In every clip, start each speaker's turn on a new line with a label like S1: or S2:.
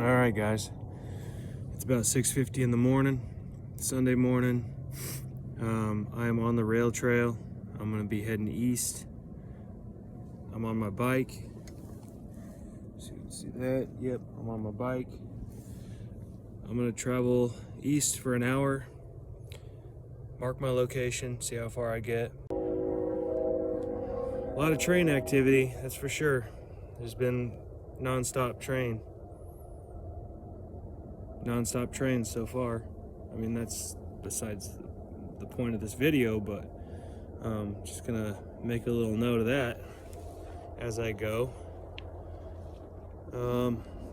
S1: All right, guys. It's about 6:50 in the morning, Sunday morning. I am on the rail trail. I'm gonna be heading east. I'm on my bike. So you can see that. Yep, I'm on my bike. I'm gonna travel east for an hour. Mark my location, see how far I get. A lot of train activity, that's for sure. There's been non-stop trains so far. I mean, that's besides the point of this video, but just gonna make a little note of that as I go.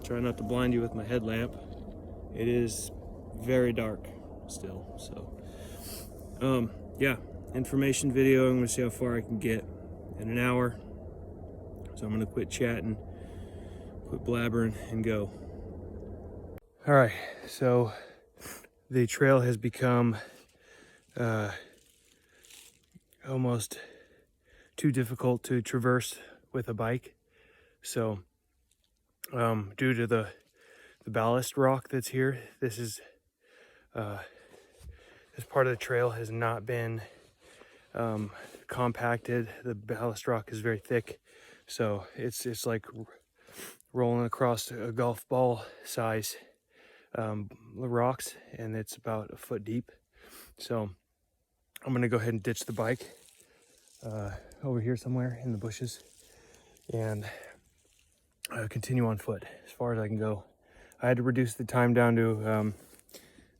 S1: Try not to blind you with my headlamp. It is very dark still, so yeah, information video. I'm gonna see how far I can get in an hour, so I'm gonna quit chatting, quit blabbering, and go. All right, so the trail has become almost too difficult to traverse with a bike. So due to the ballast rock that's here, this part of the trail has not been compacted. The ballast rock is very thick, so it's like rolling across a golf ball size rocks, and it's about a foot deep. So I'm gonna go ahead and ditch the bike over here somewhere in the bushes and continue on foot as far as I can go. I had to reduce the time down to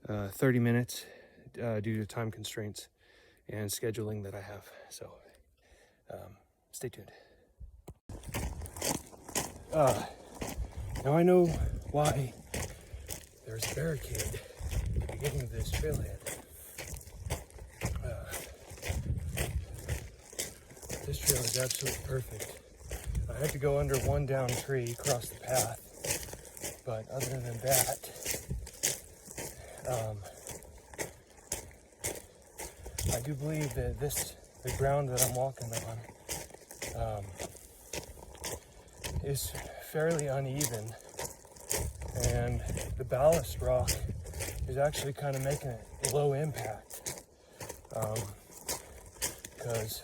S1: 30 minutes due to time constraints and scheduling that I have. So stay tuned. Now I know why there's a barricade at the beginning of this trailhead. This trail is absolutely perfect. I had to go under one down tree across the path, but other than that, I do believe that the ground that I'm walking on is fairly uneven, and the ballast rock is actually kind of making it low impact, because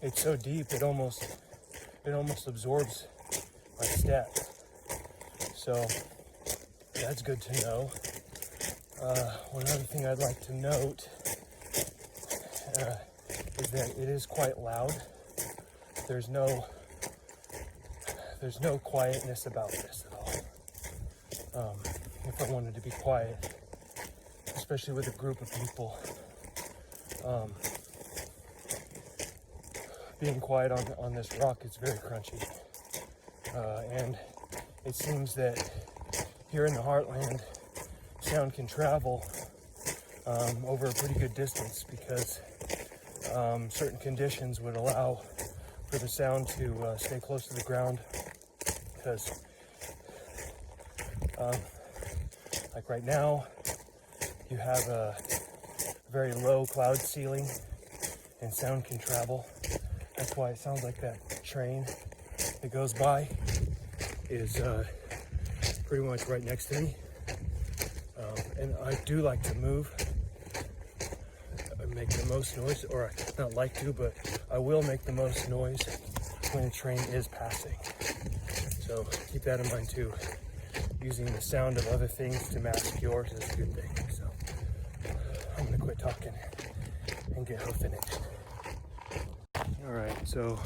S1: it's so deep it almost absorbs my step. So that's good to know. One other thing I'd like to note is that it is quite loud. There's no quietness about this at all. If I wanted to be quiet, especially with a group of people, being quiet on this rock is very crunchy. And it seems that here in the heartland, sound can travel over a pretty good distance, because certain conditions would allow for the sound to stay close to the ground. Because like right now, you have a very low cloud ceiling and sound can travel. That's why it sounds like that train that goes by is pretty much right next to me. And I do like to move, make the most noise, or not like to, but I will make the most noise when a train is passing. So keep that in mind too. Using the sound of other things to mask yours is a good thing. So I'm gonna quit talking and get hoofing it. All right, so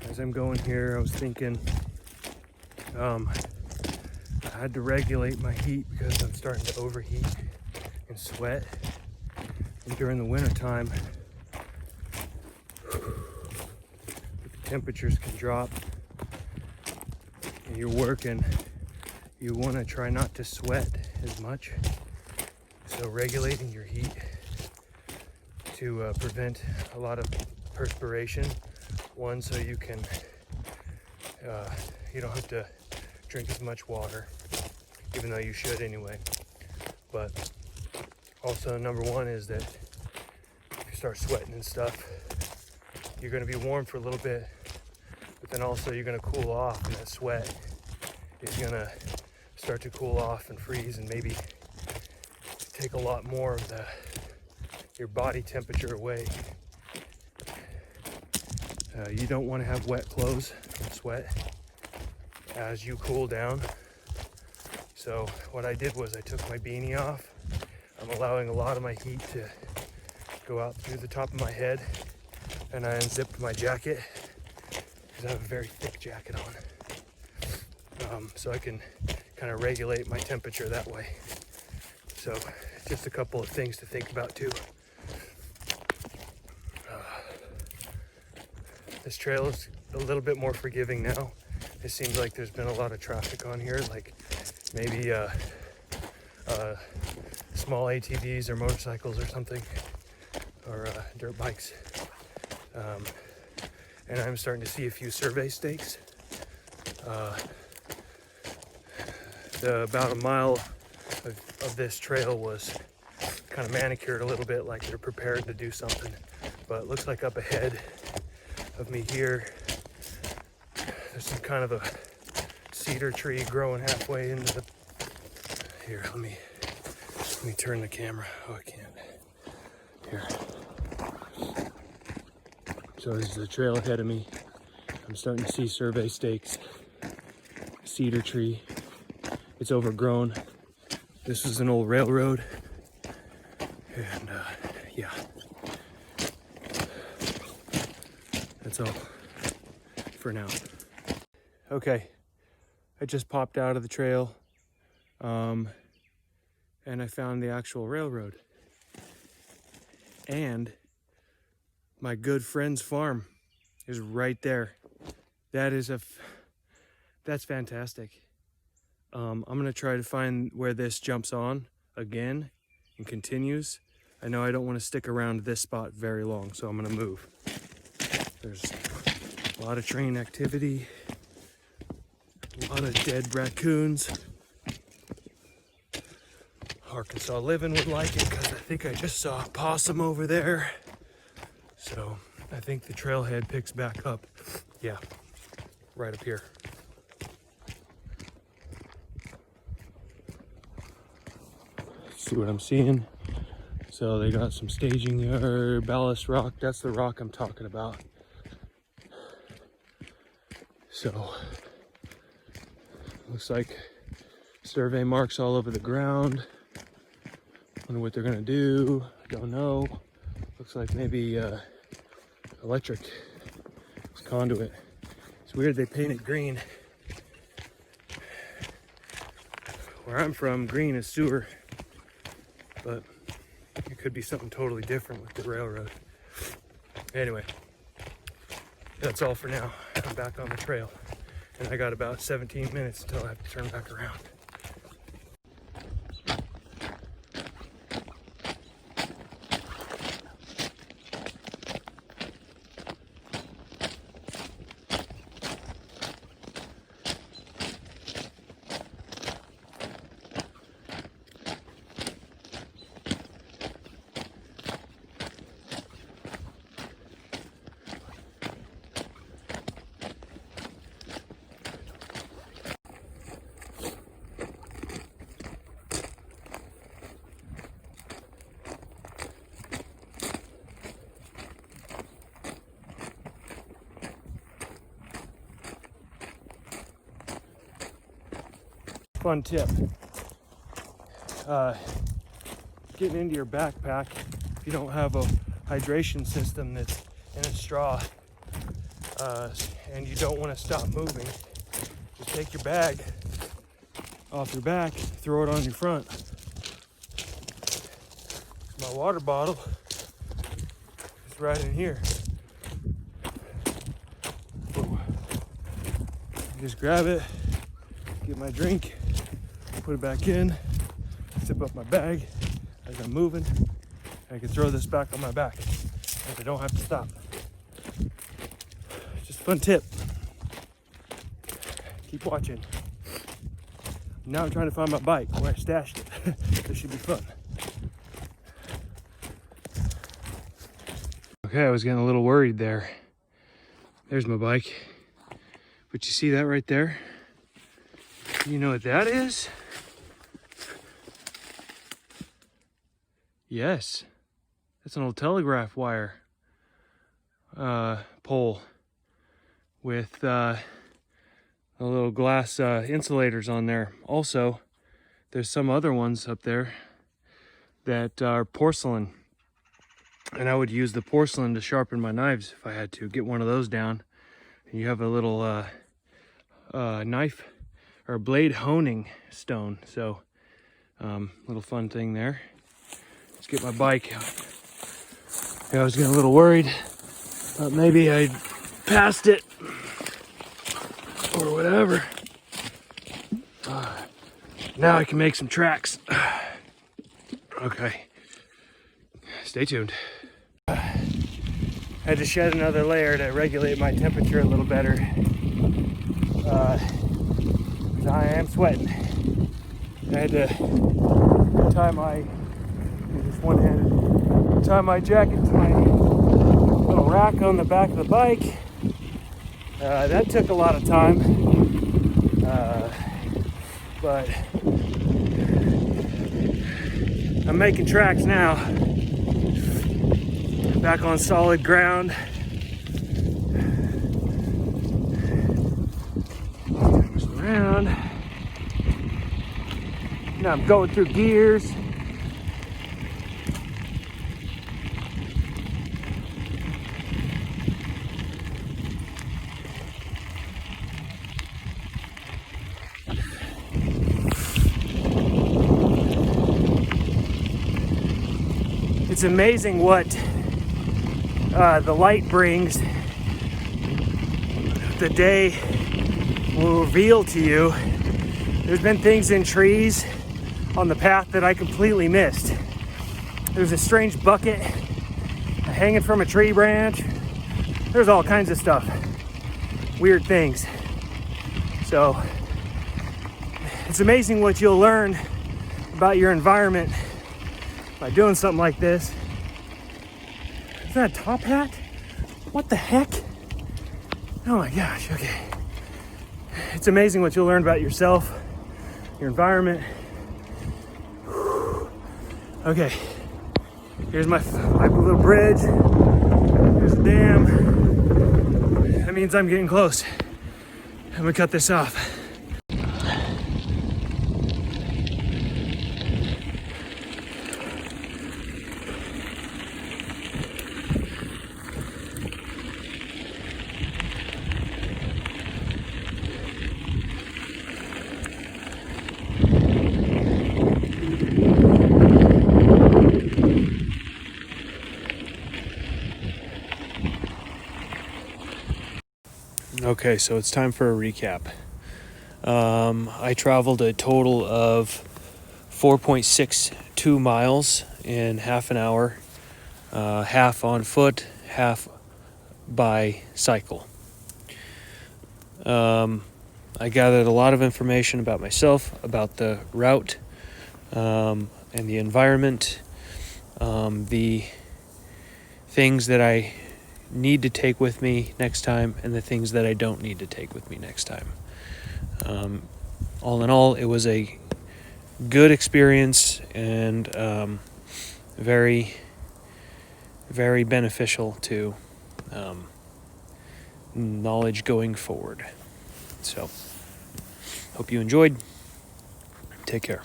S1: as I'm going here, I was thinking I had to regulate my heat because I'm starting to overheat and sweat. And during the winter time, the temperatures can drop and you're working, you want to try not to sweat as much. So regulating your heat to prevent a lot of perspiration. One, so you can you don't have to drink as much water, even though you should anyway. But also, number one is that if you start sweating and stuff, you're going to be warm for a little bit, but then also you're going to cool off, and that sweat is going to start to cool off and freeze, and maybe take a lot more of your body temperature away. You don't want to have wet clothes and sweat as you cool down. So what I did was I took my beanie off. I'm allowing a lot of my heat to go out through the top of my head, and I unzipped my jacket because I have a very thick jacket on, so I can kind of regulate my temperature that way. So just a couple of things to think about too. This trail is a little bit more forgiving now. It seems like there's been a lot of traffic on here, like maybe small ATVs or motorcycles or something, or dirt bikes. And I'm starting to see a few survey stakes. About a mile of this trail was kind of manicured a little bit, like they're prepared to do something. But it looks like up ahead of me here, there's some kind of a cedar tree growing halfway into the... Here, let me turn the camera. Oh, I can't. Here. So this is the trail ahead of me. I'm starting to see survey stakes, cedar tree. It's overgrown. This is an old railroad. And yeah. That's all for now. Okay, I just popped out of the trail, and I found the actual railroad. And my good friend's farm is right there. That's fantastic. I'm gonna try to find where this jumps on again and continues. I know I don't want to stick around this spot very long, so I'm gonna move. There's a lot of train activity, a lot of dead raccoons. Arkansas Living would like it because I think I just saw a possum over there. So I think the trailhead picks back up. Yeah, right up here. See what I'm seeing? So they got some staging yard, ballast rock. That's the rock I'm talking about. So looks like survey marks all over the ground. Wonder what they're gonna do. Don't know. Looks like maybe electric. It's conduit. It's weird they paint it green. Where I'm from, green is sewer, but it could be something totally different with the railroad. Anyway, that's all for now. I'm back on the trail, and I got about 17 minutes until I have to turn back around. Fun tip, getting into your backpack, if you don't have a hydration system that's in a straw, and you don't want to stop moving, just take your bag off your back, throw it on your front. My water bottle is right in here. Just grab it, get my drink, put it back in, zip up my bag as I'm moving, and I can throw this back on my back and I don't have to stop. Just a fun tip. Keep watching. Now I'm trying to find my bike where I stashed it. This should be fun. Okay, I was getting a little worried there. There's my bike. But you see that right there? You know what that is? Yes, that's an old telegraph wire pole with the little glass insulators on there. Also, there's some other ones up there that are porcelain, and I would use the porcelain to sharpen my knives if I had to. Get one of those down, and you have a little knife or blade honing stone. So little fun thing there. Let's get my bike out. Yeah, I was getting a little worried. Thought maybe I passed it or whatever. Now I can make some tracks. Okay, stay tuned. Had to shed another layer to regulate my temperature a little better. I am sweating. I had to tie my, just one-handed, tie my jacket to my little rack on the back of the bike. That took a lot of time, but I'm making tracks now. Back on solid ground. Around. Now I'm going through gears. It's amazing what the light brings. The day will reveal to you. There's been things in trees on the path that I completely missed. There's a strange bucket hanging from a tree branch. There's all kinds of stuff. Weird things. So it's amazing what you'll learn about your environment by doing something like this. Is that a top hat? What the heck? Oh my gosh, okay. It's amazing what you'll learn about yourself, your environment. Okay, here's my little bridge. There's a dam. That means I'm getting close. I'm gonna cut this off. Okay, so it's time for a recap. I traveled a total of 4.62 miles in half an hour, half on foot, half by cycle. I gathered a lot of information about myself, about the route, and the environment, the things that I need to take with me next time, and the things that I don't need to take with me next time. All in all, it was a good experience and very, very beneficial to knowledge going forward. So, hope you enjoyed. Take care.